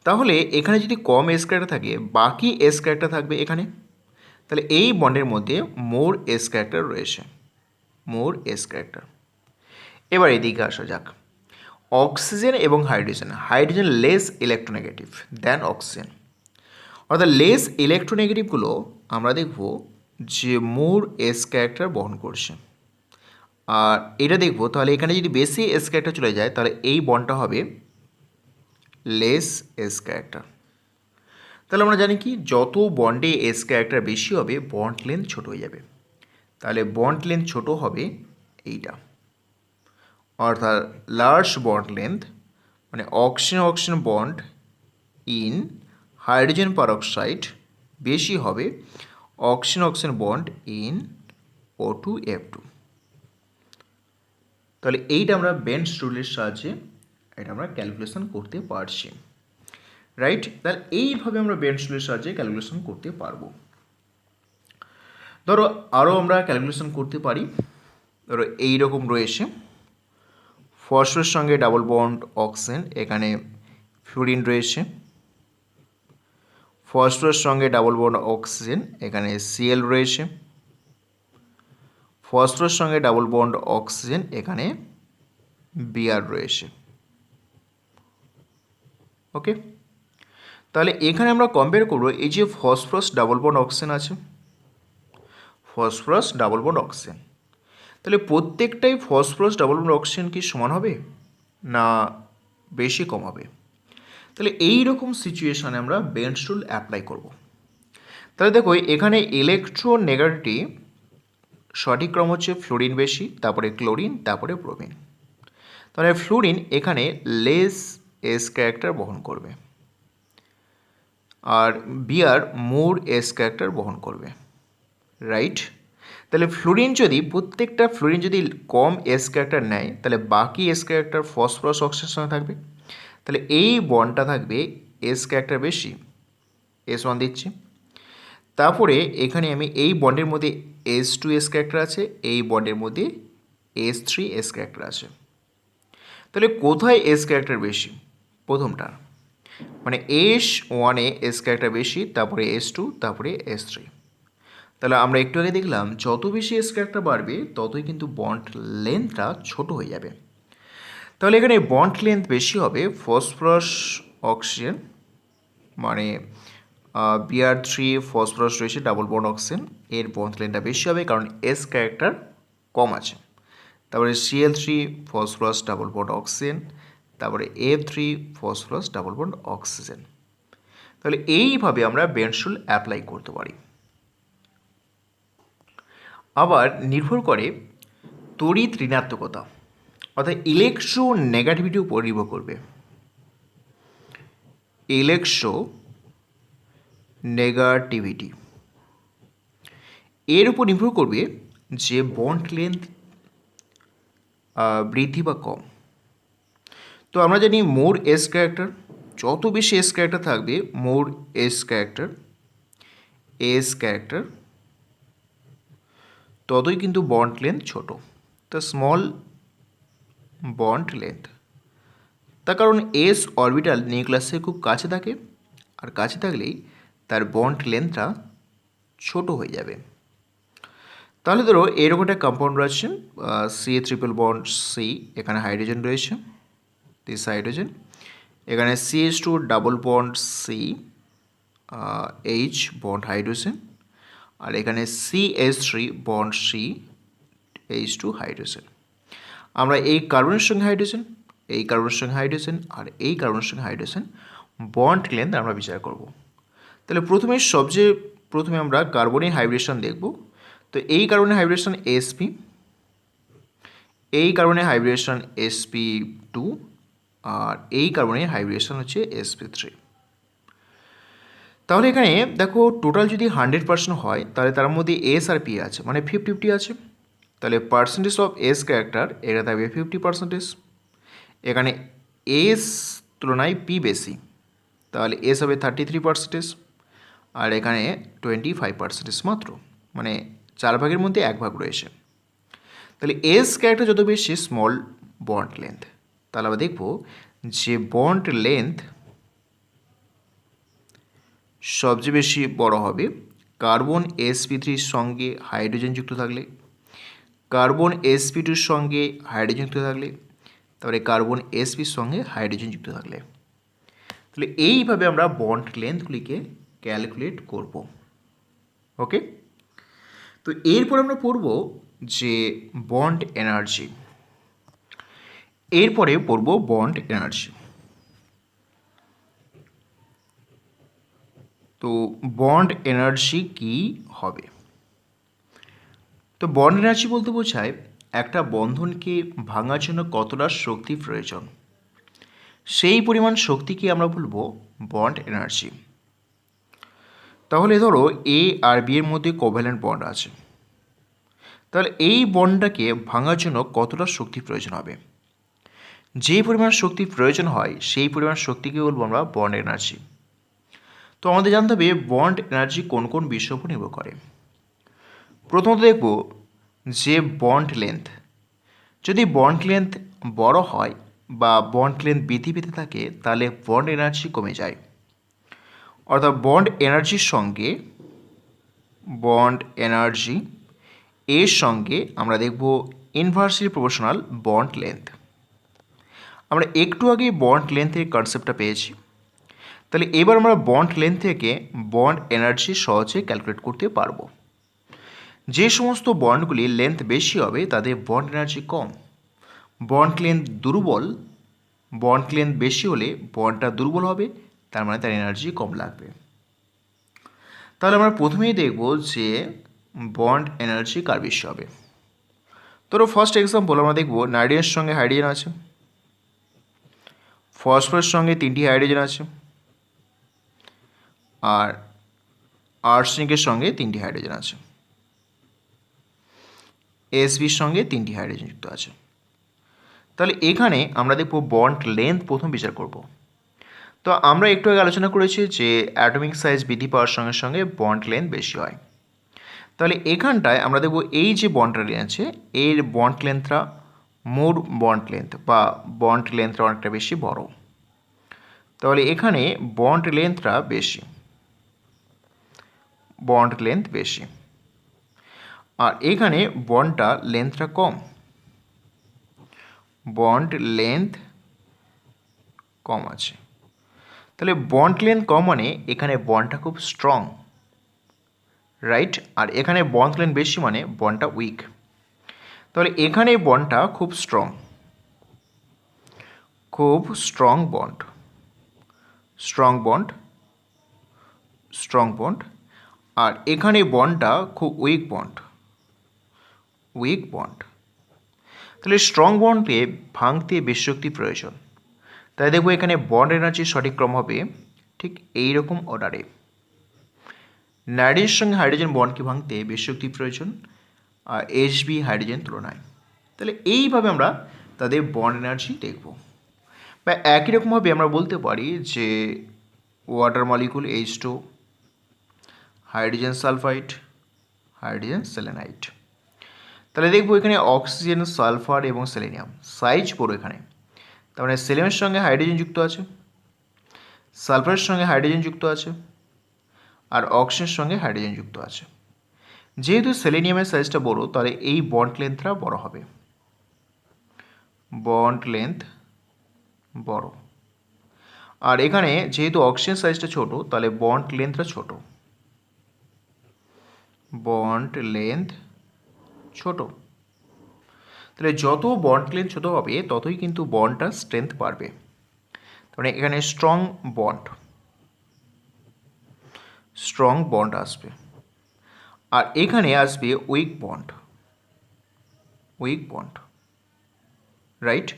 তাহলে এখানে যদি কম এস ক্যারেক্টার থাকে, বাকি এস ক্যারেক্টার থাকবে এখানে, তাহলে এই বন্ডের মধ্যে মোর এস ক্যারেক্টার রয়েছে, মোর এস ক্যারেক্টার। এবার এদিকে আসা যাক, অক্সিজেন এবং hydrogen, hydrogen less electronegative than oxygen, অর্থাৎ লেস ইলেকট্রোনেগেটিভগুলো আমরা দেখব যে মোর এস ক্যারেক্টার বহন করছে। আর এটা দেখব, তাহলে এখানে যদি বেশি এস ক্যারেক্টার চলে যায় তাহলে এই বন্ডটা হবে লেস এস ক্যারেক্টার। তাহলে আমরা জানি কি, যত বন্ডে এস ক্যারেক্টার বেশি হবে বন্ড লেন্থ ছোট হয়ে যাবে। তাহলে বন্ড লেন্থ ছোট হবে এইটা, অর্থাৎ লার্জ বন্ড লেন্থ মানে oxygen oxygen bond in hydrogen peroxide বেশি হবে oxygen oxygen bond in O2F2। তাহলে এইটা আমরা বেন্টস রুলের সাহায্যে এটা আমরা ক্যালকুলেশন করতে পারছি, রাইট? তাহলে এইভাবে আমরা বেন্টস রুলের সাহায্যে ক্যালকুলেশন করতে পারবো। ধরো আরও আমরা ক্যালকুলেশন করতে পারি। ধরো এইরকম রয়েছে, ফসফরাসের সঙ্গে ডাবল বন্ড অক্সিজেন, এখানে ফ্লুরিন রয়েছে, ফসফরাসের সঙ্গে ডাবল বন্ড অক্সিজেন, এখানে Cl রয়েছে, ফসফরাসের সঙ্গে ডাবল বন্ড অক্সিজেন, এখানে Br রয়েছে। ওকে, তাহলে এখানে আমরা কম্পেয়ার করবো, এই যে ফসফরাস ডাবল বন্ড অক্সিজেন আছে, ফসফরাস ডাবল বন্ড অক্সিজেন, তাহলে প্রত্যেকটাই ফসফরাস ডাবল বন্ড অক্সিজেন কি সমান হবে না বেশি কম হবে? তাহলে এই রকম সিচুয়েশানে আমরা বেন্টস রুল অ্যাপ্লাই করব। তাহলে দেখো এখানে ইলেকট্রোনেগেটিভিটি সঠিক ক্রম হচ্ছে ফ্লোরিন বেশি, তারপরে ক্লোরিন, তারপরে ব্রোমিন। তাহলে ফ্লোরিন এখানে লেস এস ক্যারেক্টার বহন করবে, আর বিআর মোর এস ক্যারেক্টার বহন করবে, রাইট। তাহলে প্রত্যেকটা ফ্লোরিন যদি কম এস ক্যারেক্টার নেয়, তাহলে বাকি এস ক্যারেক্টার ফসফরাস অক্সিজেনের সঙ্গে থাকবে। তাহলে এই বন্ডটা থাকবে এস ক্যারেক্টার বেশি, S1 দিচ্ছি। তারপরে এখানে আমি এই বন্ডের মধ্যে S2 এস ক্যারেক্টার আছে, এই বন্ডের মধ্যে S3 এস ক্যারেক্টার আছে। তাহলে কোথায় এস ক্যারেক্টার বেশি? প্রথমটা, মানে S1 এ এস ক্যারেক্টার বেশি, তারপরে S2, তারপরে S3। তাহলে আমরা একটু আগে দেখলাম যত বেশি এস ক্যারেক্টার বাড়বে ততই কিন্তু বন্ড লেন্থটা ছোট হয়ে যাবে। তাহলে এখানে বন্ড লেন্থ বেশি হবে ফসফরাস অক্সিজেন, মানে Br3 ফসফরাস রয়েছে ডাবল বন্ড অক্সিজেন, এর বন্ড লেন্থটা বেশি হবে কারণ এস ক্যারেক্টার কম আছে। তারপরে Cl3 phosphorus double bond oxygen, তারপরে F3 phosphorus double bond oxygen. তাহলে এইভাবে আমরা বেঞ্জুল অ্যাপ্লাই করতে পারি। আবার নির্ভর করে তড়িৎ ঋণাত্মকতা, অর্থাৎ ইলেকট্রো নেগেটিভিটির উপর নির্ভর করবে। ইলেকট্রো নেগেটিভিটি এর উপর নির্ভর করবে যে বন্ড লেন্থ বৃদ্ধি বা কম। তো আমরা জানি মোর এস ক্যারেক্টার, যত বেশি এস ক্যারেক্টার থাকবে মোর এস ক্যারেক্টার ততই কিন্তু বন্ড লেন্থ ছোট। তো স্মল বন্ড লেন্থ, তার কারণ এস অরবিটাল নিউক্লিয়াসের খুব কাছে থাকে, আর কাছে থাকলেই তার বন্ড লেন্থটা ছোট হয়ে যাবে। তাহলে ধরো এরকম একটা কম্পাউন্ড রয়েছে CH3 বন্ড সি, এখানে হাইড্রোজেন রয়েছে, দিস হাইড্রোজেন, এখানে CH2 double bond C, H bond hydrogen, আর এখানে CH3 bond C, H2 hydrogen. আমরা এই কার্বনের সঙ্গে হাইড্রোজেন, এই কার্বনের সঙ্গে হাইড্রোজেন, আর এই কার্বনের সঙ্গে হাইড্রোজেন বন্ড লেন্থ আমরা বিচার করব। তাহলে প্রথমে আমরা কার্বনের হাইব্রিডেশন দেখব। তো এই কার্বনের হাইব্রিডেশন sp, এই কার্বনের হাইব্রিডেশন sp2, আর এই কার্বনের হাইব্রিডেশন হচ্ছে sp3। তাহলে এখানে দেখো টোটাল যদি 100% হয় তাহলে তার মধ্যে এস আর পি আছে, মানে 50-50 আছে। তাহলে পার্সেন্টেজ অফ এস ক্যারেক্টার এটা থাকবে 50%। এখানে এস তুলনায় পি বেশি, তাহলে এস হবে 33%, আর এখানে 25% মাত্র, মানে 4 ভাগের মধ্যে 1 ভাগ রয়েছে। তাহলে এস ক্যারেক্টার যত বেশি স্মল বন্ড লেন্থ, তাহলে আমরা দেখব যে বন্ড লেন্থ সবচেয়ে বেশি বড় হবে কার্বন sp3-র সঙ্গে হাইড্রোজেন যুক্ত থাকলে, কার্বন sp2-র সঙ্গে হাইড্রোজেন যুক্ত থাকলে, তারপরে কার্বন sp-র সঙ্গে হাইড্রোজেন যুক্ত থাকলে। তাহলে এইভাবে আমরা বন্ড লেন্থগুলিকে ক্যালকুলেট করব। ওকে, তো এরপর আমরা পড়ব যে বন্ড এনার্জি। এরপরে পড়ব বন্ড এনার্জি। তো বন্ড এনার্জি কি হবে? তো বন্ড এনার্জি বলতে বোঝায় একটা বন্ধনকে ভাঙার জন্য কতটা শক্তি প্রয়োজন, সেই পরিমাণ শক্তিকে আমরা বলবো বন্ড এনার্জি। তাহলে ধরো এ আর বি এর মধ্যে কোভ্যালেন্ট বন্ড আছে, তাহলে এই বন্ডটাকে ভাঙার জন্য কতটা শক্তি প্রয়োজন হবে, যেই পরিমাণ শক্তি প্রয়োজন হয় সেই পরিমাণ শক্তিকে বলবো আমরা বন্ড এনার্জি। তো আমাদের জানতে হবে বন্ড এনার্জি কোন কোন বিষয়ের উপর নির্ভর করে। প্রথমত দেখব যে বন্ড লেন্থ, যদি বন্ড লেন্থ বড় হয় বা বন্ড লেন্থ বৃদ্ধি পেতে থাকে তাহলে বন্ড এনার্জি কমে যায়। অর্থাৎ বন্ড এনার্জি এর সঙ্গে আমরা দেখব ইনভার্সলি প্রপোর্শনাল বন্ড লেন্থ। আমরা একটু আগে বন্ড লেন্থের কনসেপ্টটা পেয়েছি, তাহলে এবার আমরা বন্ড লেন্থ থেকে বন্ড এনার্জি সহজে ক্যালকুলেট করতে পারবো। যে সমস্ত বন্ডগুলি লেন্থ বেশি হবে তাদের বন্ড এনার্জি কম, বন্ড লেন্থ বেশি হলে বন্ডটা দুর্বল হবে, তার মানে তার এনার্জি কম লাগবে। তাহলে আমরা প্রথমেই দেখব যে বন্ড এনার্জি কার বেশি হবে। ধরো ফার্স্ট এক্সাম্পল আমরা দেখব নাইট্রোজেনের সঙ্গে হাইড্রোজেন আছে, ফসফরাসের সঙ্গে 3টি হাইড্রোজেন আছে, আর আর্সেনিকের সঙ্গে 3টি হাইড্রোজেন আছে, এসবির সঙ্গে 3টি হাইড্রোজেন যুক্ত আছে। তাহলে এখানে আমরা দেখব বন্ড লেন্থ প্রথম বিচার করব। তো আমরা একটু আগে আলোচনা করেছি যে অ্যাটমিক সাইজ বৃদ্ধি পাওয়ার সঙ্গে সঙ্গে বন্ড লেন্থ বেশি হয়। তাহলে এখানটায় আমরা দেখব এই যে বন্ডটা আছে এর বন্ড লেন্থটা মোর বন্ড লেন্থ বা বন্ড লেন্থটা অনেকটা বেশি বড়। তাহলে এখানে বন্ড লেন্থটা বেশি, বন্ড লেন্থ বেশি, আর এখানে বন্ডটা লেন্থটা কম, বন্ড লেন্থ কম আছে। তাহলে বন্ড লেন্থ কম মানে এখানে বন্ডটা খুব স্ট্রং, রাইট? আর এখানে বন্ড লেন্থ বেশি মানে বন্ডটা উইক। তাহলে এখানে বন্ডটা খুব স্ট্রং, খুব strong bond, strong bond, strong bond. আর এখানে বন্ডটা খুব উইক বন্ড, উইক বন্ড। তাহলে স্ট্রং বন্ডকে ভাঙতে বেশি শক্তি প্রয়োজন। তাই দেখবো এখানে বন্ড এনার্জির সঠিক ক্রম হবে ঠিক এই রকম অর্ডারে। নাইট্রোজেনের সঙ্গে হাইড্রোজেন বন্ডকে ভাঙতে বেশি শক্তি প্রয়োজন আর Hb হাইড্রোজেন তুলনায়। তাহলে এইভাবে আমরা তাদের বন্ড এনার্জি দেখব। বা একই রকমভাবে আমরা বলতে পারি যে water molecule H2, hydrogen sulphide, hydrogen selenide. তাহলে দেখবো এখানে অক্সিজেন, সালফার এবং সেলেনিয়াম সাইজ বড় এখানে। তার মানে সেলেনিয়ামের সঙ্গে হাইড্রোজেন যুক্ত আছে, সালফারের সঙ্গে হাইড্রোজেন যুক্ত আছে, আর অক্সিজেনের সঙ্গে হাইড্রোজেন যুক্ত আছে। যেহেতু সেলেনিয়ামের সাইজটা বড় তাহলে এই বন্ড লেন্থটা বড় হবে, বন্ড লেন্থ বড়। আর এখানে যেহেতু অক্সিজেন সাইজটা ছোট তাহলে বন্ড লেন্থটা ছোট, বন্ড লেন্থ ছোট। তাহলে যত বন্ড লেন্থ ছোট হবে ততই কিন্তু বন্ডটার স্ট্রেংথ বাড়বে। মানে এখানে স্ট্রং বন্ড, স্ট্রং বন্ড আসবে, আর এখানে আসবে weak bond, weak bond, right?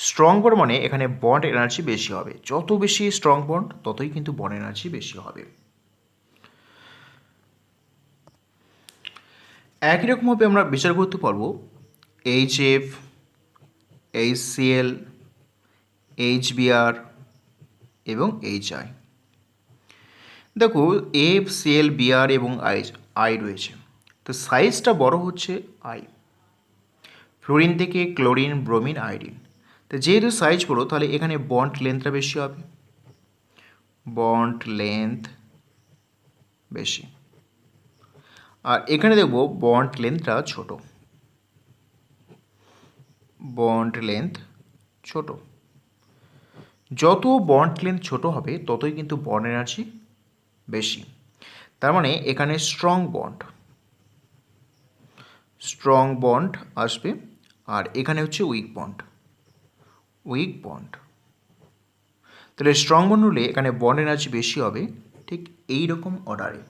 Strong bond মানে এখানে বন্ড এনার্জি বেশি হবে, যত বেশি স্ট্রং বন্ড ততই কিন্তু বন্ড এনার্জি বেশি হবে। একই রকমভাবে আমরা বিচার করতে পারবো HF, HCl, HBr এবং HI। দেখো FCl, Br এবং I রয়েছে, তো সাইজটা বড় হচ্ছে I। ফ্লোরিন থেকে ক্লোরিন, ব্রোমিন, আয়োডিন। তো যেহেতু সাইজ বড় তাহলে এখানে বন্ড লেন্থটা বেশি হবে, বন্ড লেন্থ বেশি। আর এখানে দেখব বন্ড লেন্থটা ছোট, বন্ড লেন্থ ছোট। যত বন্ড লেন্থ ছোট হবে ততই কিন্তু বন্ড এনার্জি বেশি। তার মানে এখানে স্ট্রং বন্ড, স্ট্রং বন্ড আসবে, আর এখানে হচ্ছে উইক বন্ড, উইক বন্ড। তাহলে স্ট্রং বন্ড হলে এখানে বন্ড এনার্জি বেশি হবে ঠিক এই রকম অর্ডারে।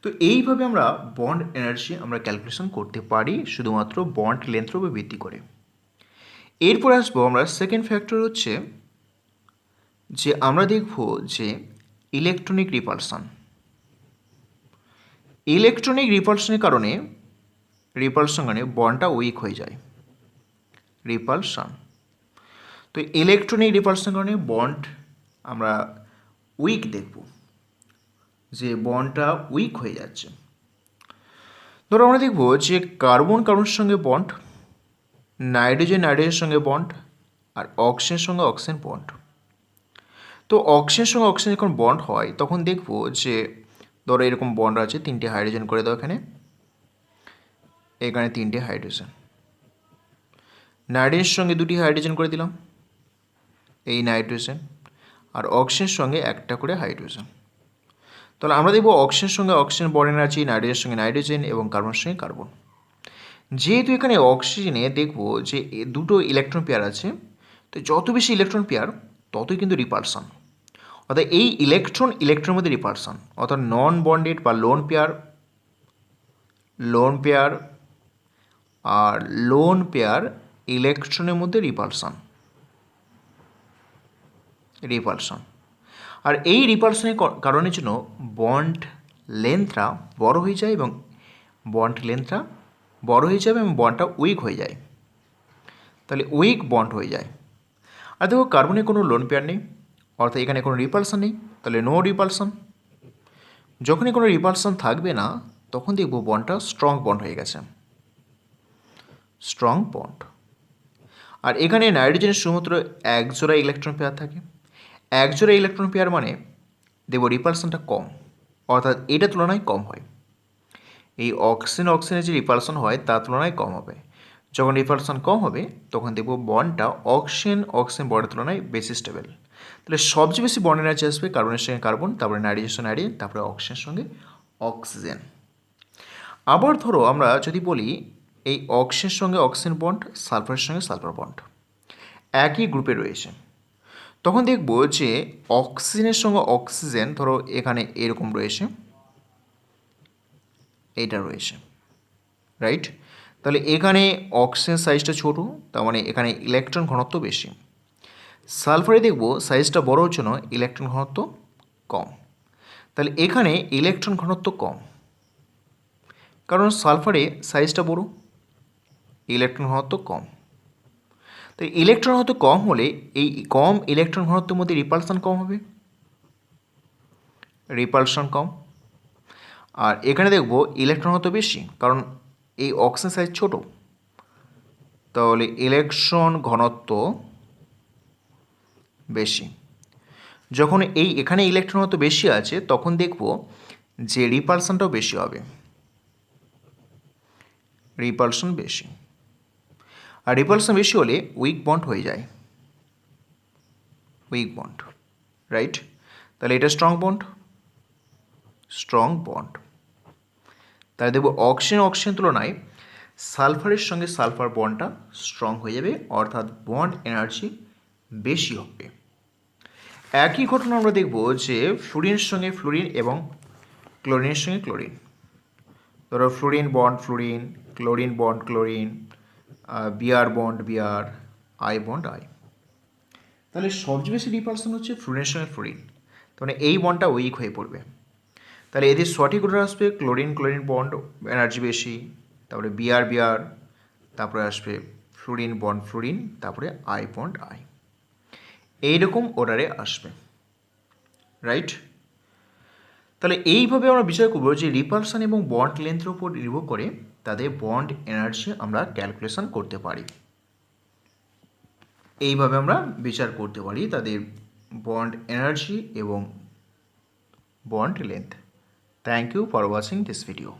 তো এইভাবে আমরা বন্ড এনার্জি আমরা ক্যালকুলেশন করতে পারি শুধুমাত্র বন্ড লেন্থের উপর ভিত্তি করে। এরপর আসবো আমরা সেকেন্ড ফ্যাক্টর হচ্ছে যে আমরা দেখব যে ইলেকট্রনিক রিপালশন। ইলেকট্রনিক রিপালশনের কারণে মানে বন্ডটা উইক হয়ে যায়, রিপালশন। তো ইলেকট্রনিক রিপালশনের কারণে বন্ড আমরা উইক দেখব, যে বন্ডটা উইক হয়ে যাচ্ছে। ধরো আমরা দেখব যে কার্বন কার্বনের সঙ্গে বন্ড, নাইট্রোজেন নাইট্রোজেনের সঙ্গে বন্ড, আর অক্সিজেনের সঙ্গে অক্সিজেন বন্ড। তো অক্সিজেনের সঙ্গে অক্সিজেন যখন বন্ড হয় তখন দেখব যে ধরো এরকম বন্ড আছে, 3টে হাইড্রোজেন করে দাও এখানে, এখানে 3টে হাইড্রোজেন। নাইট্রোজেনের সঙ্গে 2টি হাইড্রোজেন করে দিলাম, এই নাইট্রোজেন, আর অক্সিজেনের সঙ্গে একটা করে হাইড্রোজেন। তাহলে আমরা দেখব অক্সিজেনের সঙ্গে অক্সিজেন বন্ড এনার্জি, নাইট্রোজেনের সঙ্গে নাইট্রোজেন এবং কার্বনের সঙ্গে কার্বন। যেহেতু এখানে অক্সিজেনে দেখব যে 2টো ইলেকট্রন পেয়ার আছে, তো যত বেশি ইলেকট্রন পেয়ার ততই কিন্তু রিপালশন। অর্থাৎ এই ইলেকট্রন ইলেকট্রনের মধ্যে রিপালশন, অর্থাৎ নন বন্ডেড বা লোন পেয়ার আর লোন পেয়ার ইলেকট্রনের মধ্যে রিপালশন। আর এই রিপালশনের কারণের জন্য বন্ড লেন্থটা বড় হয়ে যায় এবং বন্ডটা উইক হয়ে যায়। তাহলে উইক বন্ড হয়ে যায়। আর দেখো কার্বনে কোনো লোন পেয়ার নেই, অর্থাৎ এখানে কোনো রিপালশন নেই, তাহলে নো রিপালশন। যখনই কোনো রিপালশন থাকবে না তখন দেখব বন্ডটা স্ট্রং বন্ড হয়ে গেছে, স্ট্রং বন্ড। আর এখানে নাইট্রোজেনের শুধুমাত্র এক জোড়া ইলেকট্রন পেয়ার থাকে। এক জোড়া ইলেকট্রন পেয়ার মানে দেখব রিপালশনটা কম, অর্থাৎ এটা তুলনায় কম হয়। এই অক্সিজেনের যে রিপালশন হয় তার তুলনায় কম হবে। যখন রিপালশন কম হবে তখন দেখব বন্ডটা অক্সিজেন বন্ডের তুলনায় বেশি স্টেবল। তাহলে সবচেয়ে বেশি বন্ড এনার্জি আসবে কার্বনের সঙ্গে কার্বন, তারপরে নাইট্রোজেনের সঙ্গে নাইট্রোজেন, তারপরে অক্সিজেনের সঙ্গে অক্সিজেন। আবার ধরো আমরা যদি বলি এই অক্সিজেনের সঙ্গে অক্সিজেন বন্ড, সালফারের সঙ্গে সালফার বন্ড একই গ্রুপে রয়েছে, তখন দেখব যে অক্সিজেনের সঙ্গে অক্সিজেন ধরো এখানে এরকম রয়েছে, এইটা রয়েছে, রাইট? তাহলে এখানে অক্সিজেন সাইজটা ছোটো, তার মানে এখানে ইলেকট্রন ঘনত্ব বেশি। সালফারে দেখব সাইজটা বড় হচ্ছে না, ইলেকট্রন ঘনত্ব কম। তাহলে এখানে ইলেকট্রন ঘনত্ব কম, কারণ সালফারে সাইজটা বড়, ইলেকট্রন ঘনত্ব কম। তো ইলেকট্রন ঘনত্ব কম হলে এই কম ইলেকট্রন ঘনত্বের মধ্যে রিপালশন কম হবে, রিপালশন কম। আর এখানে দেখব ইলেকট্রন ঘনত্ব বেশি, কারণ এই অক্সিজেন সাইজ ছোট, তাহলে ইলেকট্রন ঘনত্ব বেশি। যখন এখানে ইলেকট্রন ঘনত্ব বেশি আছে তখন দেখব যে রিপালশনটাও বেশি হবে, রিপালশন বেশি। আর রিপালশন বেশি হলে উইক বন্ড হয়ে যায়, উইক বন্ড, রাইট? তাহলে এটা স্ট্রং বন্ড। তাহলে দেখব অক্সিজেন তুলনায় সালফারের সঙ্গে সালফার বন্ডটা স্ট্রং হয়ে যাবে, অর্থাৎ বন্ড এনার্জি বেশি হবে। একই ঘটনা আমরা দেখব যে ফ্লুরিনের সঙ্গে ফ্লুরিন এবং ক্লোরিনের সঙ্গে ক্লোরিন। ধরো fluorine bond fluorine, chlorine bond chlorine, BR bond BR, I bond I. তাহলে সবচেয়ে বেশি রিপালশন হচ্ছে ফ্লুরিনের সঙ্গে ফ্লুরিন, মানে এই বন্ডটা উইক হয়ে পড়বে। তাহলে এদের সঠিক উত্তর আসবে ক্লোরিন বন্ড এনার্জি বেশি, তারপরে বিআর, তারপরে আসবে ফ্লুরিন বন্ড ফ্লুরিন, তারপরে আই বন্ড আই, এইরকম অর্ডারে আসবে, রাইট? তাহলে এইভাবে আমরা বিচার করব যে রিপালশন এবং বন্ড লেন্থের উপর নির্ভর করে তাদের বন্ড এনার্জি আমরা ক্যালকুলেশন করতে পারি। এইভাবে আমরা বিচার করতে পারি তাদের বন্ড এনার্জি এবং bond length. Thank you for watching this video.